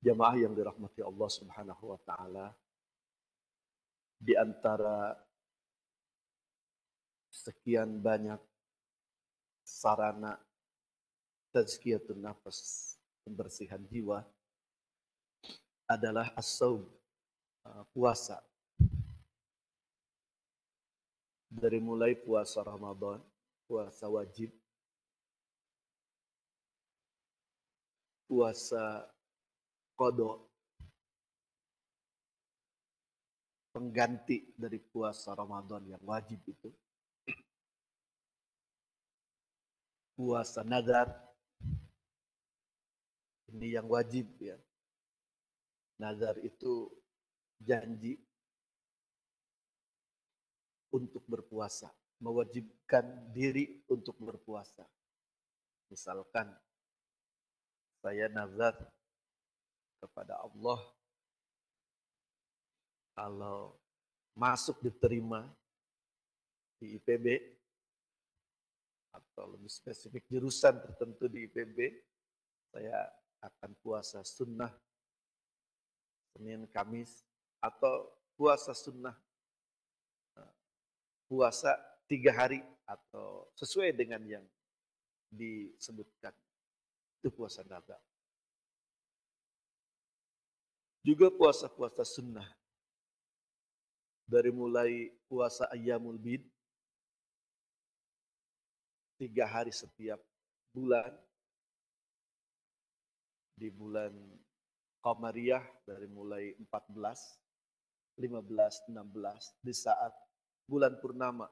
Jamaah yang dirahmati Allah Subhanahu wa taala, di antara sekian banyak sarana tazkiyatun nafas, pembersihan jiwa adalah as-saum, puasa. Dari mulai puasa Ramadan, puasa wajib, puasa qada, pengganti dari puasa Ramadan yang wajib itu, puasa nazar, ini yang wajib ya. Nazar itu janji untuk berpuasa, mewajibkan diri untuk berpuasa. Misalkan saya nazar kepada Allah, kalau masuk diterima di IPB atau lebih spesifik jurusan tertentu di IPB, saya akan puasa sunnah Senin Kamis, atau puasa sunnah puasa 3 hari atau sesuai dengan yang disebutkan, itu puasa nazar. Juga puasa-puasa sunnah, dari mulai puasa Ayyamul Bid 3 hari setiap bulan, di bulan Qamariyah dari mulai 14, 15, 16 di saat bulan purnama.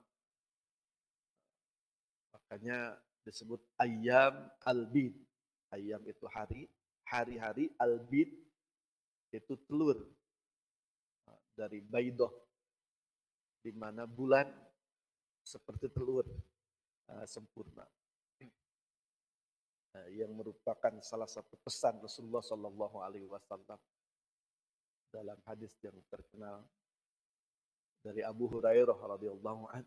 Makanya disebut Ayyam Al-Bid. Ayyam itu hari, hari-hari, Al-Bid itu telur dari baidoh, di mana bulan seperti telur sempurna. Yang merupakan salah satu pesan Rasulullah Shallallahu Alaihi Wasallam dalam hadis yang terkenal dari Abu Hurairah radhiyallahu an,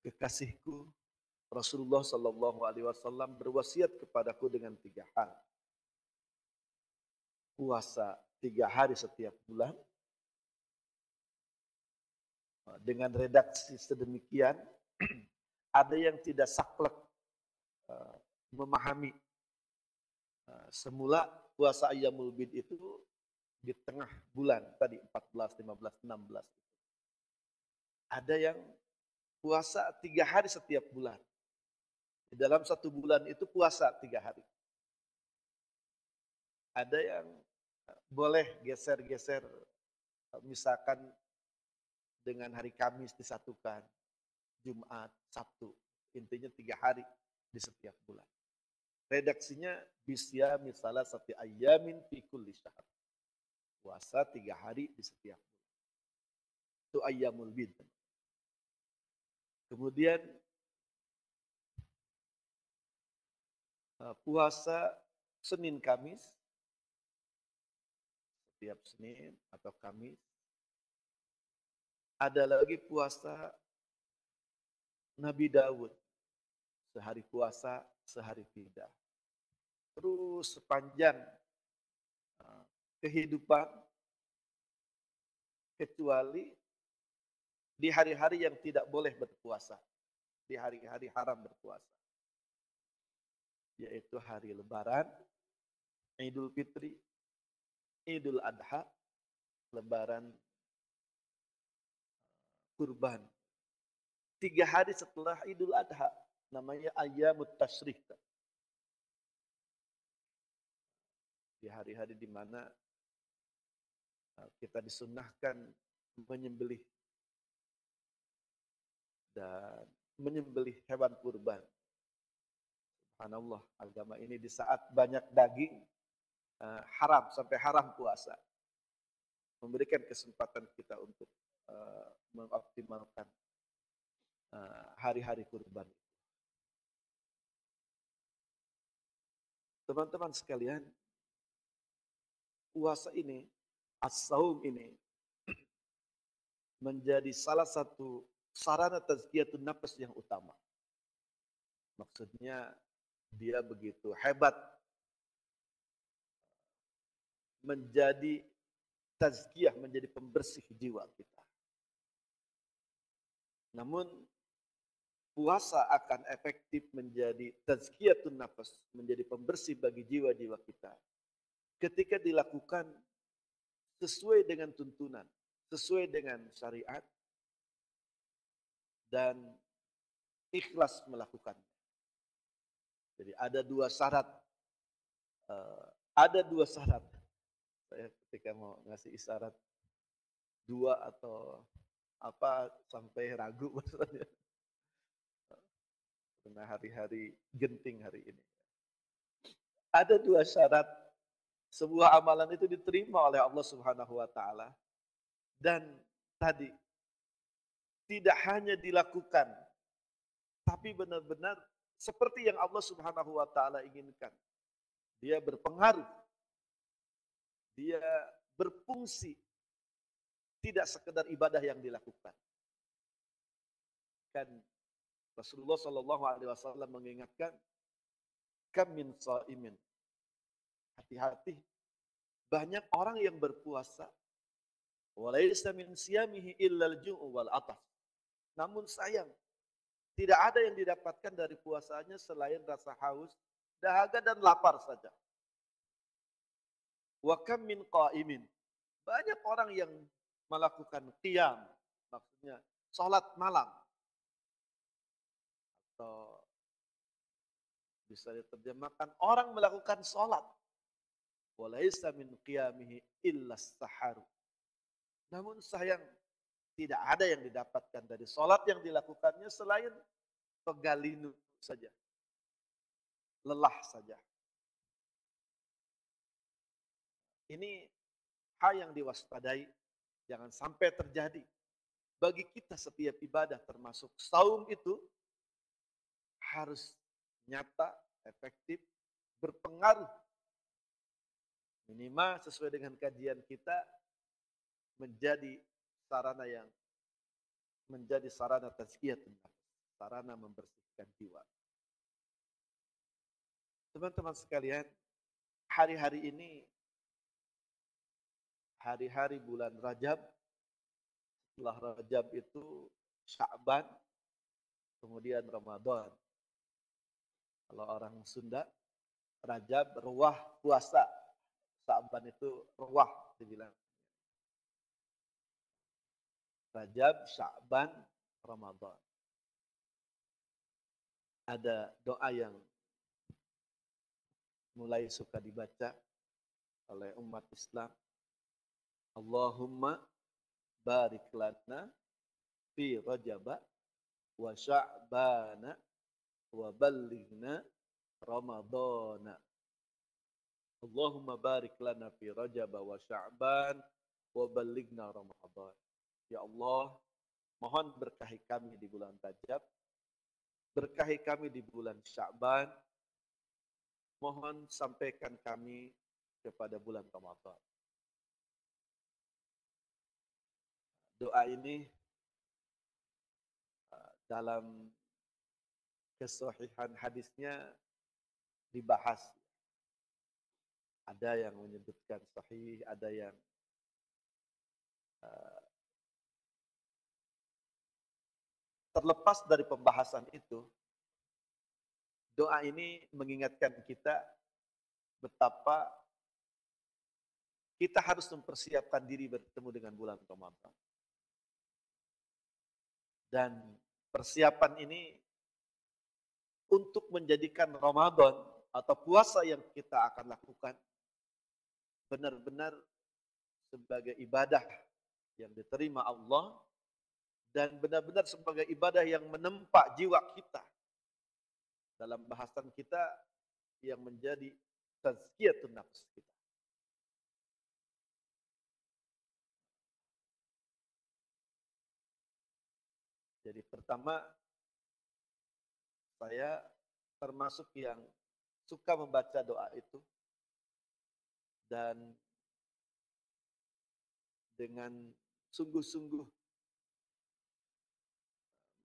kekasihku Rasulullah Shallallahu Alaihi Wasallam berwasiat kepadaku dengan 3 hal: puasa 3 hari setiap bulan, dengan redaksi sedemikian ada yang tidak saklek memahami. Semula puasa Ayyamul Bid itu di tengah bulan tadi 14, 15, 16. Ada yang puasa 3 hari setiap bulan. Di dalam 1 bulan itu puasa 3 hari. Ada yang boleh geser-geser, misalkan dengan hari Kamis disatukan, Jumat, Sabtu. Intinya 3 hari di setiap bulan. Redaksinya bisya misalnya satu ayyamin fi kulli syahr. Puasa 3 hari di setiap bulan. Itu Ayyamul Bid. Kemudian puasa Senin Kamis, setiap Senin atau Kamis. Ada lagi puasa Nabi Daud, sehari puasa, sehari tidak. Terus sepanjang kehidupan, kecuali di hari-hari yang tidak boleh berpuasa, di hari-hari haram berpuasa, yaitu hari Lebaran, Idul Fitri, Idul Adha, Lebaran, Kurban. 3 hari setelah Idul Adha, namanya Ayyamut Tasyrik. Di hari-hari di mana kita disunnahkan menyembelih dan menyembelih hewan kurban. Subhanallah, agama ini di saat banyak daging haram, sampai haram puasa, memberikan kesempatan kita untuk mengoptimalkan hari-hari kurban. Teman-teman sekalian, puasa ini, as-saum ini, menjadi salah satu sarana tazkiyatun nafas yang utama. Maksudnya dia begitu hebat menjadi tazkiyah, menjadi pembersih jiwa kita. Namun puasa akan efektif menjadi tazkiyatun nafas, menjadi pembersih bagi jiwa-jiwa kita ketika dilakukan sesuai dengan tuntunan, sesuai dengan syariat, dan ikhlas melakukannya. Jadi ada dua syarat. Ada dua syarat. Saya ketika mau ngasih isyarat dua atau apa sampai ragu maksudnya. Karena hari-hari genting hari ini. Ada dua syarat sebuah amalan itu diterima oleh Allah Subhanahu wa taala, dan tadi tidak hanya dilakukan tapi benar-benar seperti yang Allah Subhanahu wa taala inginkan. Dia berpengaruh, dia berfungsi, tidak sekedar ibadah yang dilakukan. Kan Rasulullah Shallallahu alaihi wasallam mengingatkan, kam min shaimin. Hati-hati, banyak orang yang berpuasa, walaysa min siyamihi illal ju'u wal atas. Namun sayang, tidak ada yang didapatkan dari puasanya selain rasa haus, dahaga dan lapar saja. Wa kam min qaimin. Banyak orang yang melakukan qiyam, maksudnya salat malam, atau bisa diterjemahkan orang melakukan salat. Walaysa min qiyamihi illa saharu. Namun sayang, tidak ada yang didapatkan dari salat yang dilakukannya selain pegalinu saja, lelah saja. Ini hal yang diwaspadai, jangan sampai terjadi. Bagi kita setiap ibadah termasuk saum itu harus nyata, efektif, berpengaruh. Minimal sesuai dengan kajian kita menjadi sarana yang menjadi sarana tazkiyatun nafs, sarana membersihkan jiwa. Teman-teman sekalian, hari-hari ini hari-hari bulan Rajab, setelah Rajab itu Sya'ban, kemudian Ramadan. Kalau orang Sunda, Rajab, ruwah, puasa. Sya'ban itu ruwah dibilang. Rajab, Sya'ban, Ramadan. Ada doa yang mulai suka dibaca oleh umat Islam. Allahumma barik lana fi Rajab wa Sya'bana wa ballighna Ramadana. Allahumma barik lana fi Rajab wa Sya'ban wa ballighna Ramadan. Ya Allah, mohon berkahi kami di bulan Rajab, berkahi kami di bulan Sya'ban, mohon sampaikan kami kepada bulan Ramadan. Doa ini dalam kesahihan hadisnya dibahas. Ada yang menyebutkan sahih, ada yang terlepas dari pembahasan itu. Doa ini mengingatkan kita betapa kita harus mempersiapkan diri bertemu dengan bulan Ramadan. Dan persiapan ini untuk menjadikan Ramadan atau puasa yang kita akan lakukan benar-benar sebagai ibadah yang diterima Allah dan benar-benar sebagai ibadah yang menempa jiwa kita. Dalam bahasan kita yang menjadi tazkiyatun nafs kita. Jadi pertama, saya termasuk yang suka membaca doa itu dan dengan sungguh-sungguh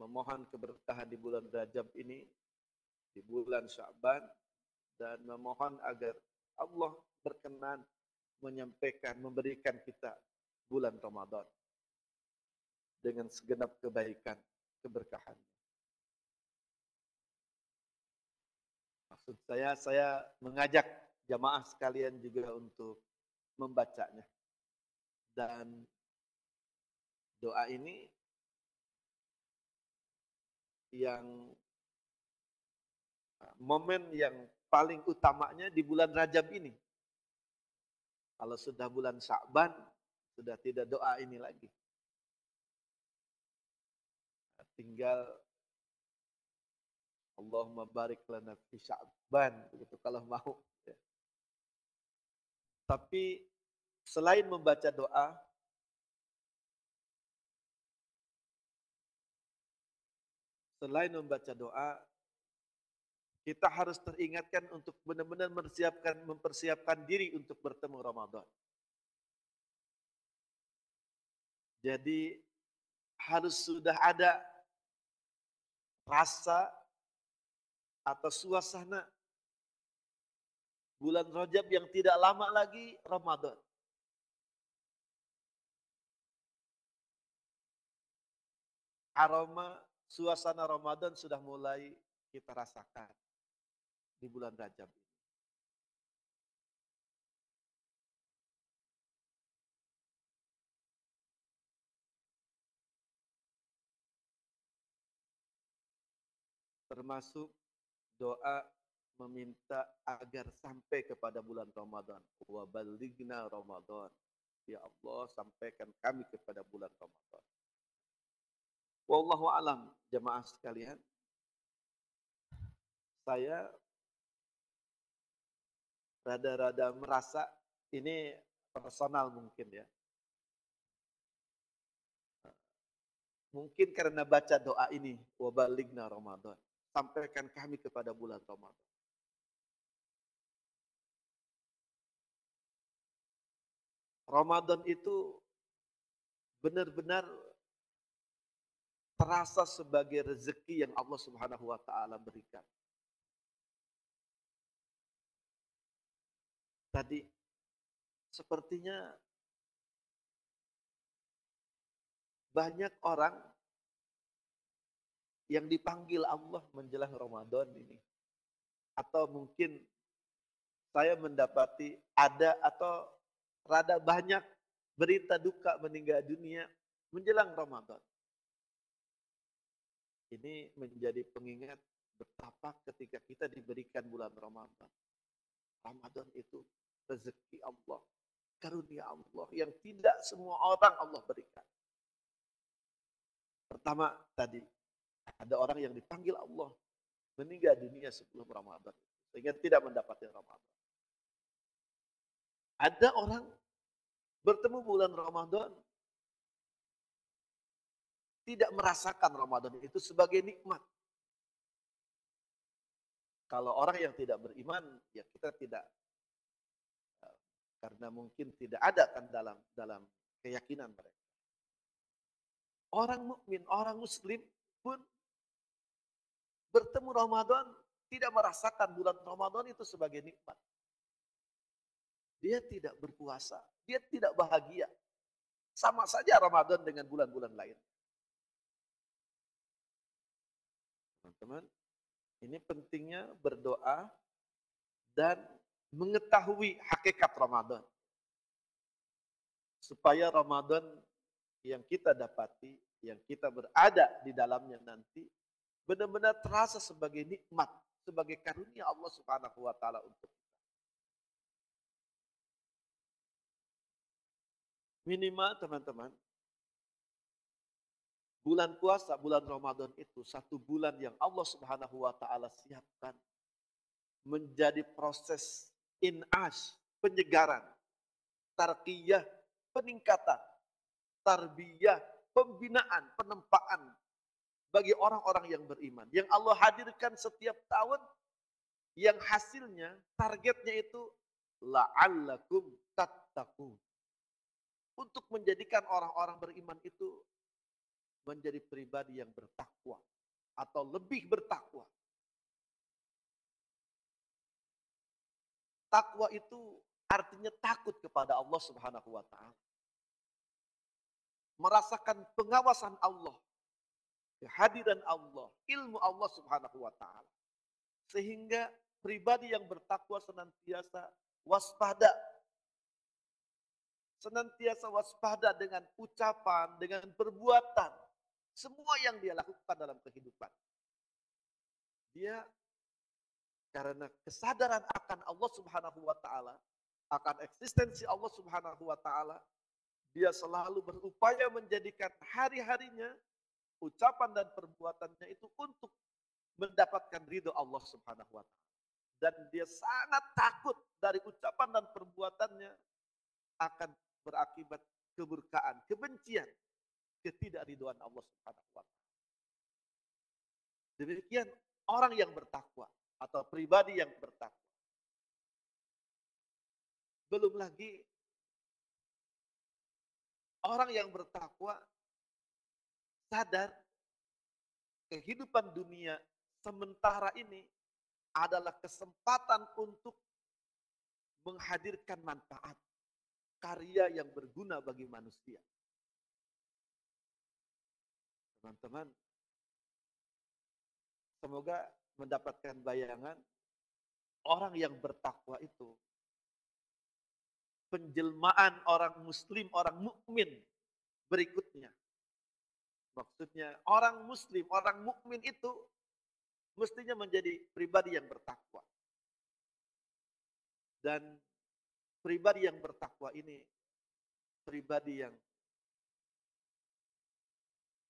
memohon keberkahan di bulan Rajab ini, di bulan Sya'ban, dan memohon agar Allah berkenan menyampaikan, memberikan kita bulan Ramadan dengan segenap kebaikan, keberkahan. Maksud saya mengajak jamaah sekalian juga untuk membacanya. Dan doa ini yang momen yang paling utamanya di bulan Rajab ini. Kalau sudah bulan Sya'ban, sudah tidak doa ini lagi. Tinggal Allahumma barik lana fi Sya'ban, begitu kalau mau. Ya. Tapi selain membaca doa, kita harus teringatkan untuk benar-benar mempersiapkan diri untuk bertemu Ramadan. Jadi harus sudah ada rasa atau suasana bulan Rajab yang tidak lama lagi Ramadan. Aroma suasana Ramadan sudah mulai kita rasakan di bulan Rajab ini. Termasuk doa meminta agar sampai kepada bulan Ramadan. Wa balighna Ramadan. Ya Allah, sampaikan kami kepada bulan Ramadan. Wallahu alam, jemaah sekalian. Saya rada-rada merasa ini personal mungkin ya. Mungkin karena baca doa ini, wa balighna Ramadan. Sampaikan kami kepada bulan Ramadan. Ramadan itu benar-benar terasa sebagai rezeki yang Allah Subhanahu wa taala berikan. Tadi sepertinya banyak orang yang dipanggil Allah menjelang Ramadan ini. Atau mungkin saya mendapati ada atau rada banyak berita duka meninggal dunia menjelang Ramadan. Ini menjadi pengingat betapa ketika kita diberikan bulan Ramadan. Ramadan itu rezeki Allah, karunia Allah yang tidak semua orang Allah berikan. Pertama tadi, ada orang yang dipanggil Allah meninggal dunia sebelum Ramadan, sehingga tidak mendapatkan Ramadan. Ada orang bertemu bulan Ramadan, tidak merasakan Ramadan itu sebagai nikmat. Kalau orang yang tidak beriman, ya kita tidak, karena mungkin tidak ada kan dalam keyakinan mereka. Orang mukmin, orang muslim pun bertemu Ramadan tidak merasakan bulan Ramadan itu sebagai nikmat. Dia tidak berpuasa, dia tidak bahagia. Sama saja Ramadan dengan bulan-bulan lain. Teman-teman, ini pentingnya berdoa dan mengetahui hakikat Ramadan. Supaya Ramadan yang kita dapati, yang kita berada di dalamnya nanti, benar-benar terasa sebagai nikmat, sebagai karunia Allah Subhanahu wa taala untuk kita. Minimal teman-teman, bulan puasa, bulan Ramadan itu satu bulan yang Allah Subhanahu wa taala siapkan menjadi proses in'ash, penyegaran, tarqiyah, peningkatan, tarbiyah, pembinaan, penempaan bagi orang-orang yang beriman. Yang Allah hadirkan setiap tahun, yang hasilnya, targetnya itu la'allakum tattaqun. Untuk menjadikan orang-orang beriman itu menjadi pribadi yang bertakwa atau lebih bertakwa. Takwa itu artinya takut kepada Allah Subhanahu wa taala. Merasakan pengawasan Allah, kehadiran Allah, ilmu Allah Subhanahu wa taala. Sehingga pribadi yang bertakwa senantiasa waspada. Senantiasa waspada dengan ucapan, dengan perbuatan. Semua yang dia lakukan dalam kehidupan. Dia karena kesadaran akan Allah Subhanahu wa taala, akan eksistensi Allah Subhanahu wa taala, dia selalu berupaya menjadikan hari-harinya, ucapan dan perbuatannya itu untuk mendapatkan ridho Allah Subhanahu wa taala. Dan dia sangat takut dari ucapan dan perbuatannya akan berakibat keburkaan, kebencian, ketidakridhoan Allah Subhanahu wa taala. Demikian orang yang bertakwa atau pribadi yang bertakwa. Belum lagi orang yang bertakwa sadar kehidupan dunia sementara ini adalah kesempatan untuk menghadirkan manfaat, karya yang berguna bagi manusia. Teman-teman, semoga mendapatkan bayangan orang yang bertakwa itu penjelmaan orang muslim, orang mukmin berikutnya. Maksudnya orang muslim, orang mukmin itu mestinya menjadi pribadi yang bertakwa. Dan pribadi yang bertakwa ini pribadi yang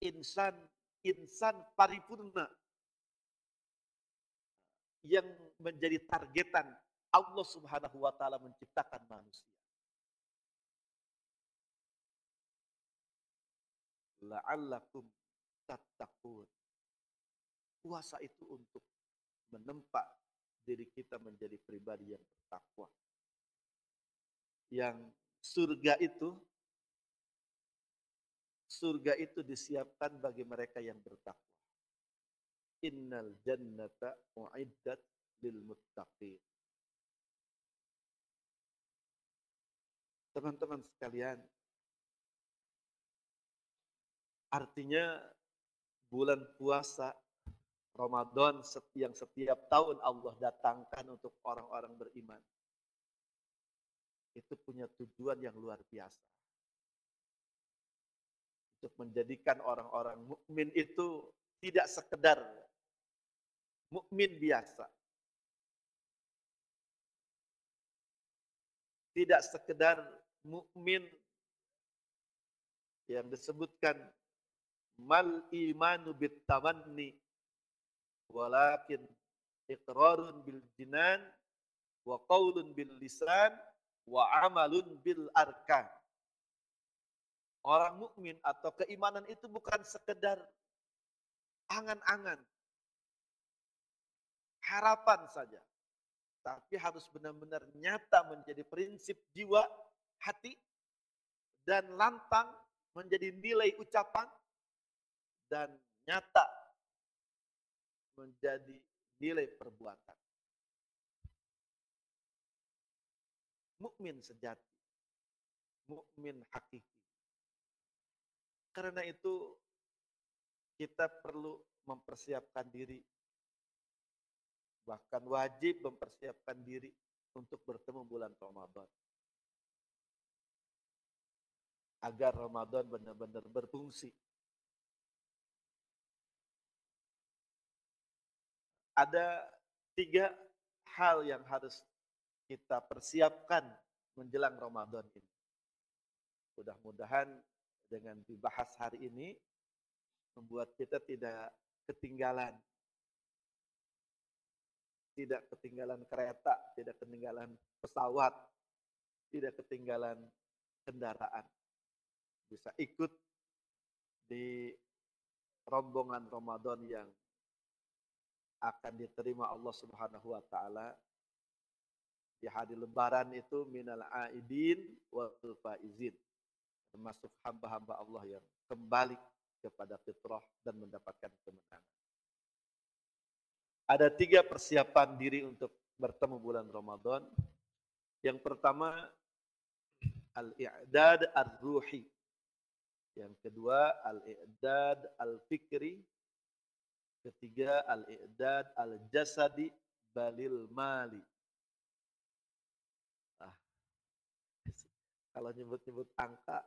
insan paripurna yang menjadi targetan Allah Subhanahu wa taala menciptakan manusia. La'allakum tattaqun. Puasa itu untuk menempa diri kita menjadi pribadi yang bertakwa. Yang surga itu disiapkan bagi mereka yang bertakwa. Innal jannata u'iddat lil muttaqin. Teman-teman sekalian, artinya bulan puasa Ramadan yang setiap tahun Allah datangkan untuk orang-orang beriman, itu punya tujuan yang luar biasa. Untuk menjadikan orang-orang mukmin itu tidak sekedar mukmin biasa. Tidak sekedar mukmin yang disebutkan mal imanu bit tamanni walakin iqrarun bil jinan wa qaulun bil lisan wa amalun bil arkan. Orang mukmin atau keimanan itu bukan sekedar angan-angan, harapan saja, tapi harus benar-benar nyata menjadi prinsip jiwa, hati, dan lantang menjadi nilai ucapan, dan nyata menjadi nilai perbuatan. Mukmin sejati, mukmin hakiki. Karena itu kita perlu mempersiapkan diri, bahkan wajib mempersiapkan diri untuk bertemu bulan Ramadan. Agar Ramadan benar-benar berfungsi. Ada 3 hal yang harus kita persiapkan menjelang Ramadan ini. Mudah-mudahan dengan dibahas hari ini membuat kita tidak ketinggalan. Tidak ketinggalan kereta, tidak ketinggalan pesawat, tidak ketinggalan kendaraan. Bisa ikut di rombongan Ramadan yang akan diterima Allah Subhanahu wa taala di hari lebaran itu minal aidin wal faizin. Termasuk hamba-hamba Allah yang kembali kepada fitrah dan mendapatkan kemenangan. Ada 3 persiapan diri untuk bertemu bulan Ramadan. Yang pertama al-i'dad ar-ruhi. Yang kedua al-i'dad al-fikri. Ketiga al-i'dad al-jasadi balil mali. Ah, kalau nyebut-nyebut angka,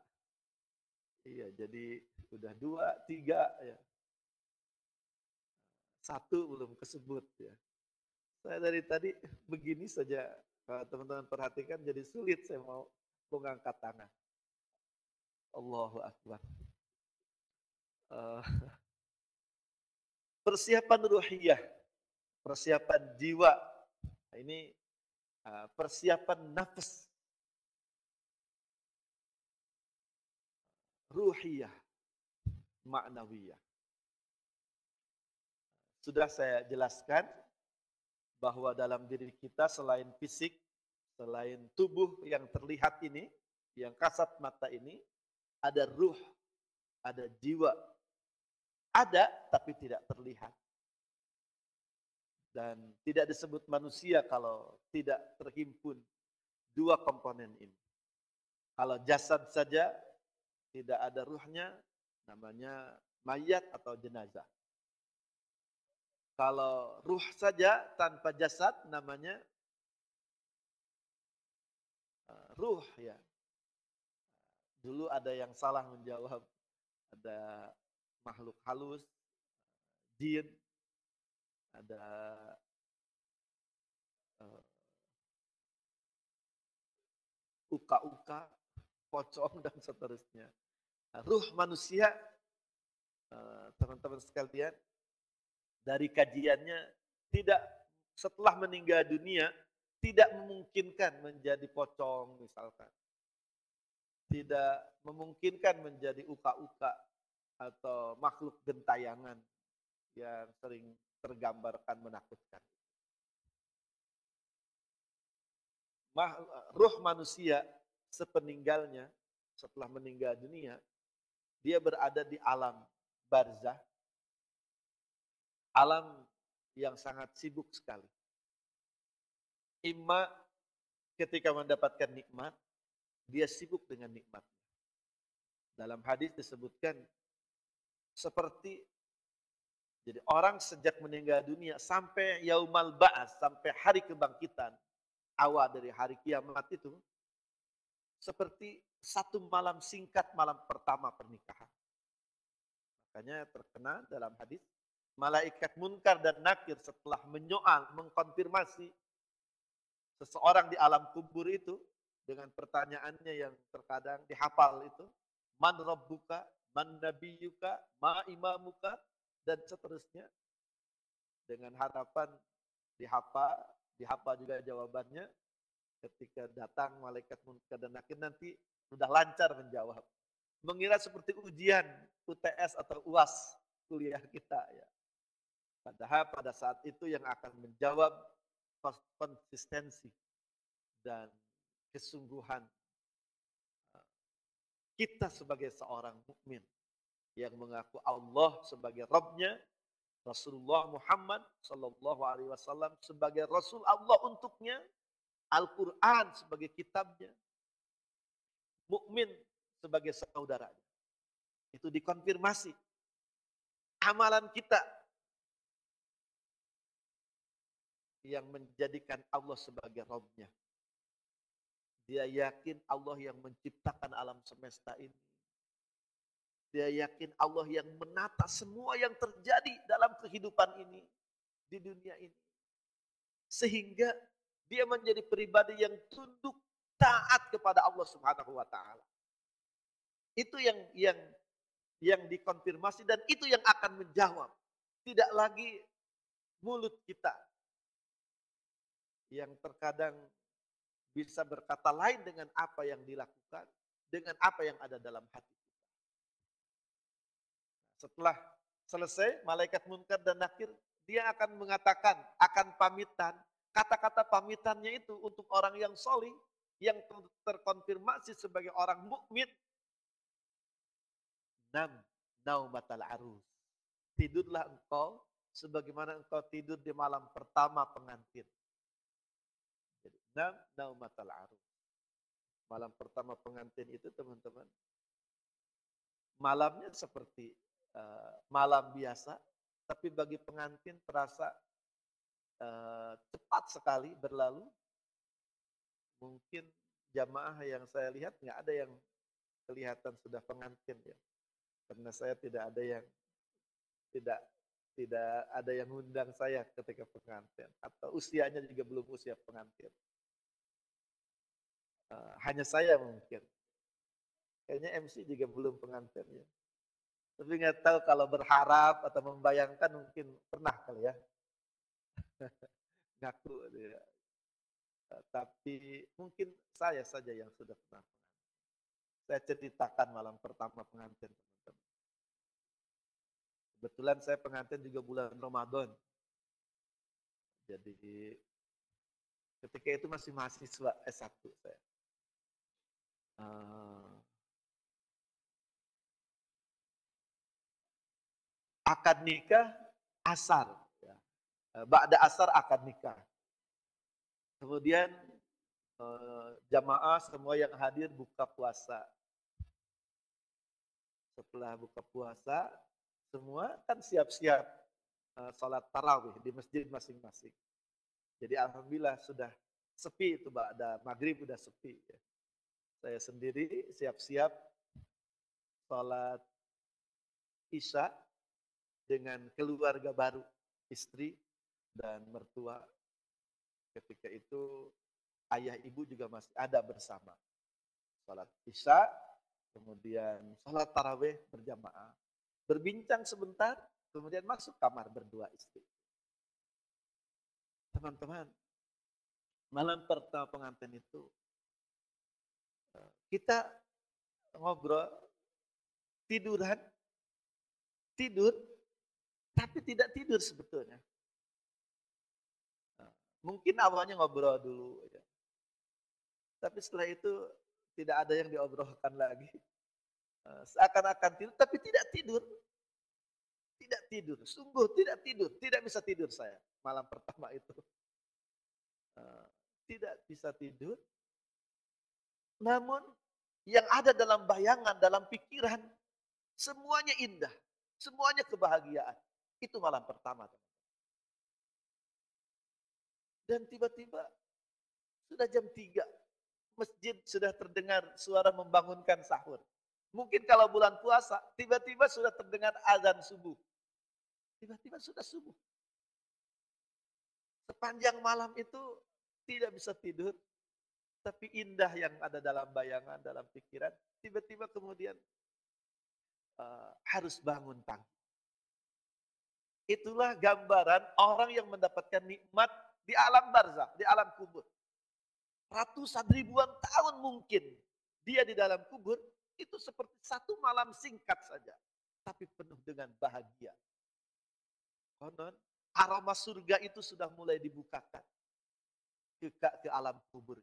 iya jadi udah 2, 3 ya. 1 belum kesebut ya. Saya dari tadi begini saja, kalau teman-teman perhatikan jadi sulit saya mau mengangkat tangan. Allahu Akbar. Persiapan ruhiyah, persiapan jiwa. Nah, ini persiapan nafas ruhiyah, maknawiyah. Sudah saya jelaskan bahwa dalam diri kita selain fisik, selain tubuh yang terlihat ini, yang kasat mata ini, ada ruh, ada jiwa. Ada tapi tidak terlihat. Dan tidak disebut manusia kalau tidak terhimpun 2 komponen ini. Kalau jasad saja tidak ada ruhnya, namanya mayat atau jenazah. Kalau ruh saja tanpa jasad namanya ruh ya. Dulu ada yang salah menjawab, ada makhluk halus, jin, ada uka-uka, pocong dan seterusnya. Nah, ruh manusia, teman-teman sekalian, dari kajiannya tidak setelah meninggal dunia tidak memungkinkan menjadi pocong misalkan. Tidak memungkinkan menjadi uka-uka atau makhluk gentayangan yang sering tergambarkan menakutkan. Ruh manusia sepeninggalnya, setelah meninggal dunia, dia berada di alam barzah, alam yang sangat sibuk sekali. Imma ketika mendapatkan nikmat, dia sibuk dengan nikmatnya. Dalam hadis disebutkan seperti jadi orang sejak meninggal dunia sampai yaumal ba'ats, sampai hari kebangkitan, awal dari hari kiamat itu seperti satu malam singkat, malam pertama pernikahan. Makanya terkena dalam hadis, malaikat munkar dan nakir setelah menyoal, mengkonfirmasi seseorang di alam kubur itu dengan pertanyaannya yang terkadang dihafal itu, man rabbuka, man nabiyuka, ma imamuka, dan seterusnya, dengan harapan dihafal juga jawabannya. Ketika datang malaikat munkar dan nakir nanti sudah lancar menjawab. Mengira seperti ujian UTS atau UAS kuliah kita ya. Padahal pada saat itu yang akan menjawab konsistensi dan kesungguhan kita sebagai seorang mukmin yang mengaku Allah sebagai Rabbnya, Rasulullah Muhammad Sallallahu Alaihi Wasallam sebagai Rasul Allah untuknya, Al-Quran sebagai kitabnya, mukmin sebagai saudaranya. Itu dikonfirmasi. Amalan kita yang menjadikan Allah sebagai Rabbnya. Dia yakin Allah yang menciptakan alam semesta ini. Dia yakin Allah yang menata semua yang terjadi dalam kehidupan ini, di dunia ini. Sehingga dia menjadi pribadi yang tunduk taat kepada Allah Subhanahu wa taala. Itu yang dikonfirmasi dan itu yang akan menjawab. Tidak lagi mulut kita yang terkadang bisa berkata lain dengan apa yang dilakukan, dengan apa yang ada dalam hati kita. Setelah selesai, malaikat munkar dan nakir, dia akan mengatakan, akan pamitan. Kata-kata pamitannya itu untuk orang yang solih, yang terkonfirmasi sebagai orang mukmin. Naumatal arus. Tidurlah engkau sebagaimana engkau tidur di malam pertama pengantin. naumatal arus. Malam pertama pengantin itu teman-teman, malamnya seperti malam biasa, tapi bagi pengantin terasa cepat sekali berlalu. Mungkin jamaah yang saya lihat nggak ada yang kelihatan sudah pengantin ya, karena saya tidak tidak ada yang undang saya ketika pengantin, atau usianya juga belum usia pengantin. Hanya saya mungkin. Kayaknya MC juga belum pengantin ya. Tapi nggak tahu kalau berharap atau membayangkan mungkin pernah kali ya. Ngaku ya. Tapi mungkin saya saja yang sudah pernah pengantin. Saya ceritakan malam pertama pengantin teman-teman. Kebetulan saya pengantin juga bulan Ramadan. Jadi ketika itu masih mahasiswa S1 saya. Akad nikah asar. Ya. Ba'da asar akad nikah. Kemudian jamaah semua yang hadir buka puasa. Setelah buka puasa, semua kan siap-siap sholat tarawih di masjid masing-masing. Jadi alhamdulillah sudah sepi itu, ba'da maghrib udah sepi. Ya. Saya sendiri siap-siap sholat isya dengan keluarga baru, istri dan mertua. Ketika itu ayah ibu juga masih ada bersama. Sholat isya, kemudian sholat tarawih berjamaah. Berbincang sebentar, kemudian masuk kamar berdua istri. Teman-teman, malam pertama pengantin itu, kita ngobrol, tidur, tapi tidak tidur sebetulnya. Mungkin awalnya ngobrol dulu, ya. Tapi setelah itu tidak ada yang diobrolkan lagi. Seakan-akan tidur, tapi tidak tidur. Tidak tidur, sungguh tidak tidur. Tidak bisa tidur saya malam pertama itu. Tidak bisa tidur. Namun yang ada dalam bayangan, dalam pikiran, semuanya indah. Semuanya kebahagiaan. Itu malam pertama. Dan tiba-tiba sudah jam 3. Masjid sudah terdengar suara membangunkan sahur. Mungkin kalau bulan puasa, tiba-tiba sudah terdengar azan subuh. Tiba-tiba sudah subuh. Sepanjang malam itu tidak bisa tidur, tapi indah yang ada dalam bayangan, dalam pikiran. Tiba-tiba kemudian harus bangun pagi. Itulah gambaran orang yang mendapatkan nikmat di alam barzakh, di alam kubur. Ratusan ribuan tahun mungkin dia di dalam kubur, itu seperti satu malam singkat saja, tapi penuh dengan bahagia. Konon aroma surga itu sudah mulai dibukakan ke alam kubur.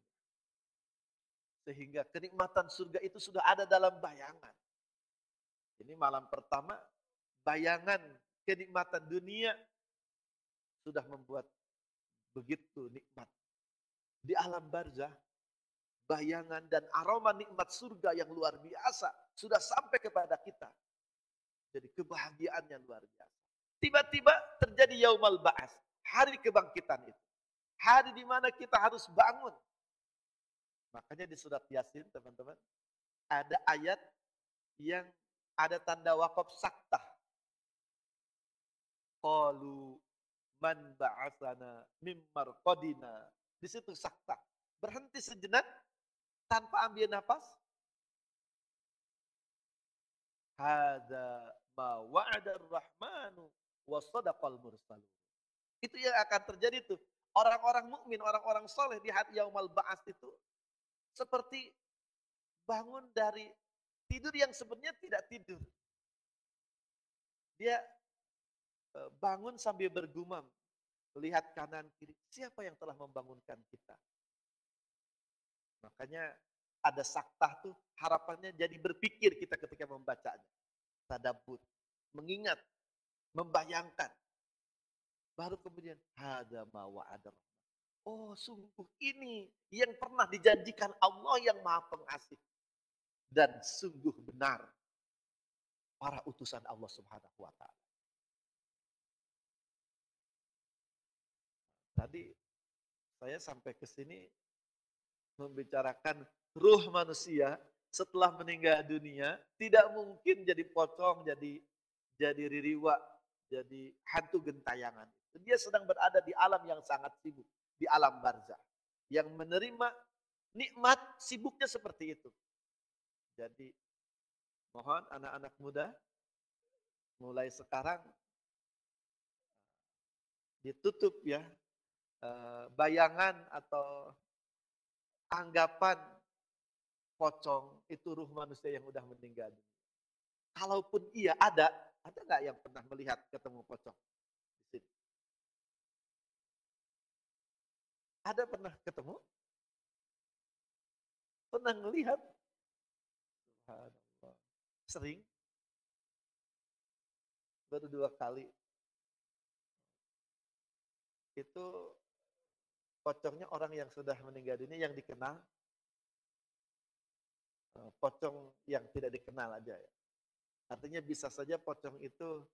Sehingga kenikmatan surga itu sudah ada dalam bayangan. Ini malam pertama, bayangan kenikmatan dunia sudah membuat begitu nikmat. Di alam barzakh, bayangan dan aroma nikmat surga yang luar biasa sudah sampai kepada kita. Jadi kebahagiaannya luar biasa. Tiba-tiba terjadi yaumal ba'ats, hari kebangkitan itu. Hari di mana kita harus bangun. Makanya di surat Yasin, teman-teman, ada ayat yang ada tanda wakaf saktah. Qalu man ba'atsana mim marqadina. Di situ saktah. Berhenti sejenak tanpa ambil nafas. Hadza ma wa'ada ar-rahmanu wa sadaqal mursalun. Itu yang akan terjadi tuh. Orang-orang mukmin, orang-orang soleh di hari yaumul ba'ats itu seperti bangun dari tidur yang sebenarnya tidak tidur. Dia bangun sambil bergumam, lihat kanan kiri, siapa yang telah membangunkan kita? Makanya ada saktah tuh, harapannya jadi berpikir kita ketika membacanya. Tadabbur, mengingat, membayangkan. Baru kemudian, hada ma wa'ada. Oh, sungguh ini yang pernah dijanjikan Allah yang Maha Pengasih. Dan sungguh benar para utusan Allah Subhanahu wa taala. Tadi saya sampai ke sini membicarakan ruh manusia setelah meninggal dunia tidak mungkin jadi pocong, jadi ririwa, jadi hantu gentayangan. Dia sedang berada di alam yang sangat sibuk, di alam barzah. Yang menerima nikmat sibuknya seperti itu. Jadi mohon anak-anak muda mulai sekarang ditutup ya bayangan atau anggapan pocong itu ruh manusia yang udah meninggal. Kalaupun iya ada nggak yang pernah melihat ketemu pocong di sini? Ada pernah ketemu? Pernah ngelihat? Subhanallah. Sering, baru 2 kali. Itu pocongnya orang yang sudah meninggal dunia yang dikenal, pocong yang tidak dikenal aja ya. Artinya bisa saja pocong itu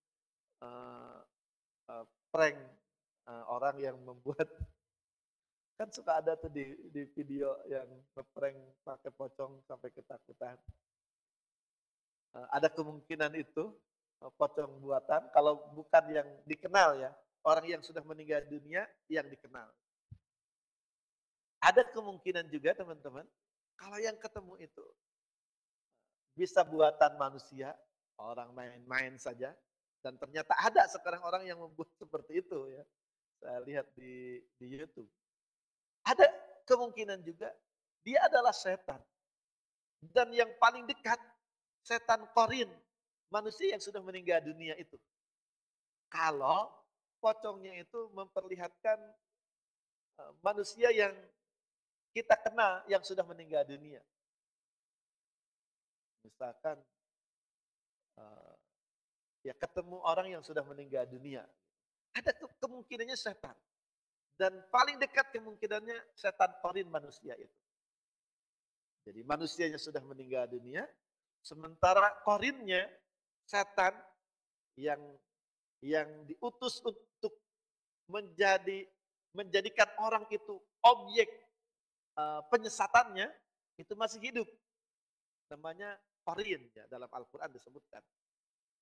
uh, prank orang yang membuat. Kan suka ada tuh di video yang ngeprank pakai pocong sampai ketakutan. Ada kemungkinan itu pocong buatan kalau bukan yang dikenal ya, orang yang sudah meninggal dunia yang dikenal. Ada kemungkinan juga teman-teman, kalau yang ketemu itu bisa buatan manusia, orang main-main saja, dan ternyata ada sekarang orang yang membuat seperti itu ya. Saya lihat di YouTube. Ada kemungkinan juga dia adalah setan. Dan yang paling dekat, setan korin, manusia yang sudah meninggal dunia itu. Kalau pocongnya itu memperlihatkan manusia yang kita kenal yang sudah meninggal dunia. Misalkan uh, ya ketemu orang yang sudah meninggal dunia. Ada kemungkinannya setan. Dan paling dekat kemungkinannya setan korin manusia itu. Jadi manusianya sudah meninggal dunia, sementara korinnya setan yang diutus untuk menjadikan orang itu objek penyesatannya itu masih hidup. Namanya qarin ya, dalam Al-Qur'an disebutkan.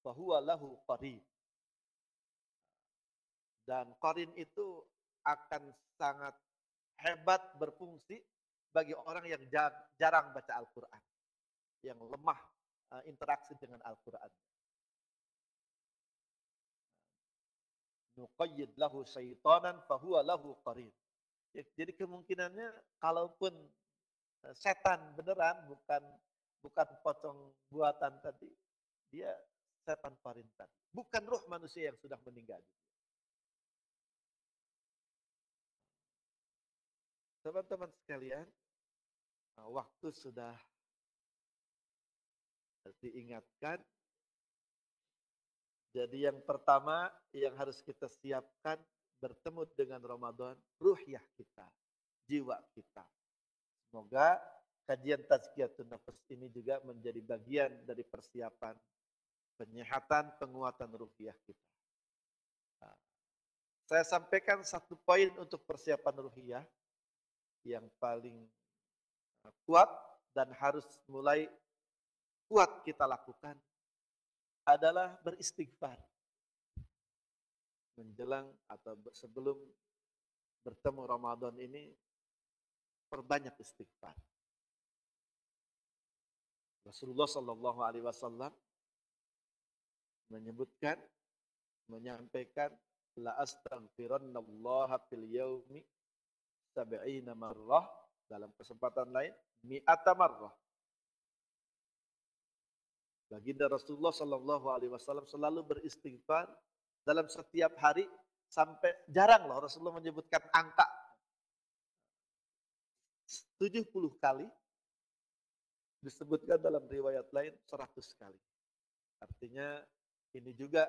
Fahuwa lahu qarin. Dan qarin itu akan sangat hebat berfungsi bagi orang yang jarang baca Al-Qur'an, yang lemah interaksi dengan Al-Qur'an. Nuqayyid lahu syaitanan fahuwa lahu qarin. Jadi kemungkinannya kalaupun setan beneran, bukan pocong buatan tadi, dia setan qarin tadi. Bukan ruh manusia yang sudah meninggal. Teman-teman sekalian, waktu sudah diingatkan. Jadi yang pertama yang harus kita siapkan bertemu dengan Ramadan, ruhiyah kita, jiwa kita. Semoga kajian Tazkiyatun Nafas ini juga menjadi bagian dari persiapan penyehatan, penguatan ruhiyah kita. Nah, saya sampaikan satu poin untuk persiapan ruhiyah yang paling kuat dan harus mulai kuat kita lakukan adalah beristighfar. Menjelang atau sebelum bertemu Ramadan ini, perbanyak istighfar. Rasulullah Shallallahu Alaihi Wasallam menyebutkan, menyampaikan, la astaghfirannallaha fil yaumi sab'ina marrah, dalam kesempatan lain mi'ata marrah. Baginda Rasulullah Shallallahu Alaihi Wasallam selalu beristighfar dalam setiap hari, sampai jarang loh Rasulullah menyebutkan angka 70 kali, disebutkan dalam riwayat lain 100 kali. Artinya ini juga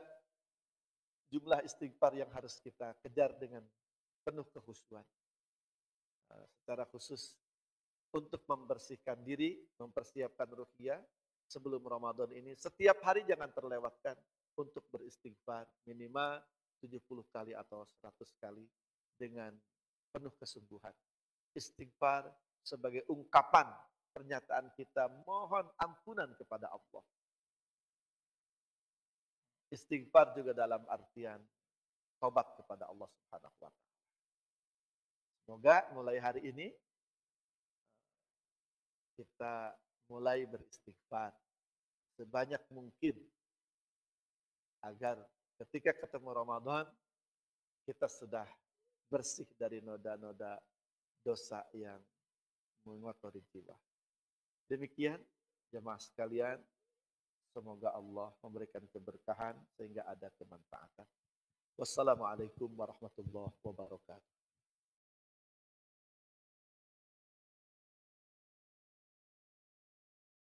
jumlah istighfar yang harus kita kejar dengan penuh kehusuan. secara khusus untuk membersihkan diri, mempersiapkan ruhiyah sebelum Ramadan ini. Setiap hari jangan terlewatkan untuk beristighfar minimal 70 kali atau 100 kali dengan penuh kesungguhan. Istighfar sebagai ungkapan pernyataan kita mohon ampunan kepada Allah. Istighfar juga dalam artian tobat kepada Allah Subhanahu wa taala. Semoga mulai hari ini kita mulai beristighfar sebanyak mungkin agar ketika ketemu Ramadan kita sudah bersih dari noda-noda dosa yang mengotori jiwa. Demikian jemaah sekalian, semoga Allah memberikan keberkahan sehingga ada kemanfaatan. Wassalamualaikum warahmatullahi wabarakatuh.